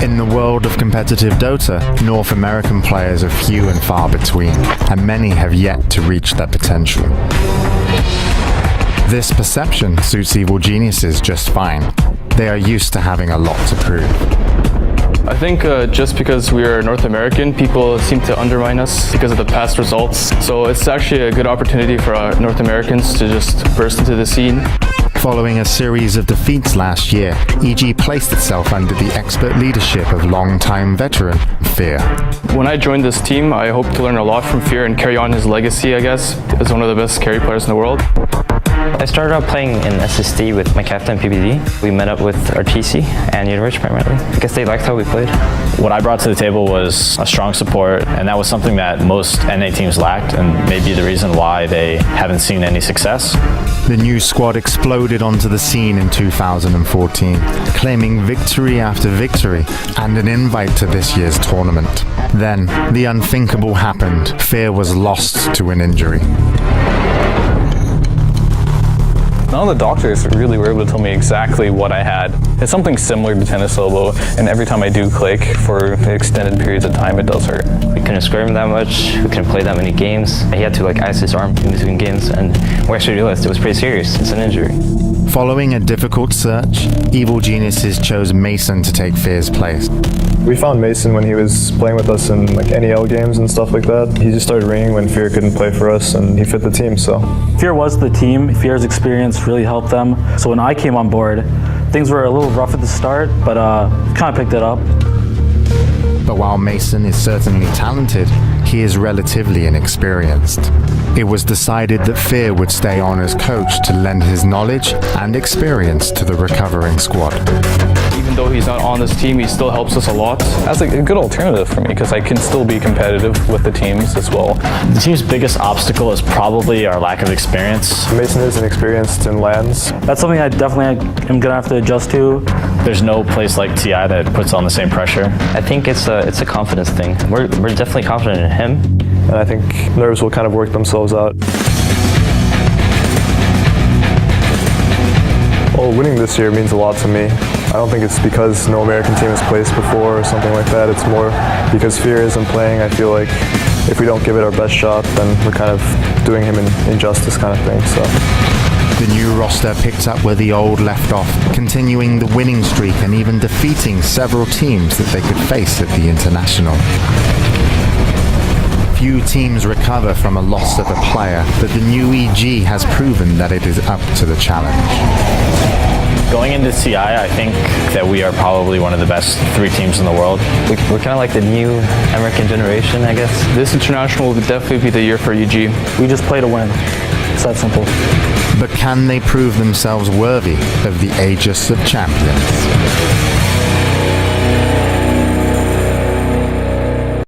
In the world of competitive Dota, North American players are few and far between, and many have yet to reach their potential. This perception suits EvilGeniuses just fine. They are used to having a lot to prove. I think just because we are North American, people seem to undermine us because of the past results. So it's actually a good opportunity for North Americans to just burst into the scene. Following a series of defeats last year, EG placed itself under the expert leadership of longtime veteran Fear. When I joined this team, I hope to learn a lot from Fear and carry on his legacy, I guess, as one of the best carry players in the world. I started out playing in SSD with my captain PBD. We met up with RTC and Universe primarily. I guess they liked how we played. What I brought to the table was a strong support, and that was something that most NA teams lacked, and maybe the reason why they haven't seen any success. The new squad exploded onto the scene in 2014, claiming victory after victory and an invite to this year's tournament. Then, the unthinkable happened. Fear was lost to an injury. None of the doctors really were able to tell me exactly what I had. It's something similar to tennis elbow, and every time I do click for extended periods of time, it does hurt. We couldn't square him that much, we couldn't play that many games. He had to ice his arm in between games, and we actually realized it was pretty serious. It's an injury. Following a difficult search, EvilGeniuses chose Mason to take Fear's place. We found Mason when he was playing with us in NEL games and stuff like that. He just started ringing when Fear couldn't play for us, and he fit the team, so. Fear was the team. Fear's experience really helped them. So when I came on board, things were a little rough at the start, but kind of picked it up. But while Mason is certainly talented, he is relatively inexperienced. It was decided that Fear would stay on as coach to lend his knowledge and experience to the recovering squad. Even though he's not on this team, he still helps us a lot. That's a good alternative for me because I can still be competitive with the teams as well. The team's biggest obstacle is probably our lack of experience. Mason is inexperienced in LANs. That's something I definitely am gonna have to adjust to. There's no place like TI that puts on the same pressure. I think it's a confidence thing. We're definitely confident in him. And I think nerves will kind of work themselves out. Well, winning this year means a lot to me. I don't think it's because no American team has placed before or something like that. It's more because Fear isn't playing. I feel like if we don't give it our best shot, then we're kind of doing him an injustice kind of thing. So. The new roster picked up where the old left off, continuing the winning streak and even defeating several teams that they could face at the International. Few teams recover from a loss of a player, but the new EG has proven that it is up to the challenge. Going into TI, I think that we are probably one of the best 3 teams in the world. We're kind of like the new American generation, I guess. This international will definitely be the year for EG. We just play to win. It's that simple. But can they prove themselves worthy of the Aegis of Champions?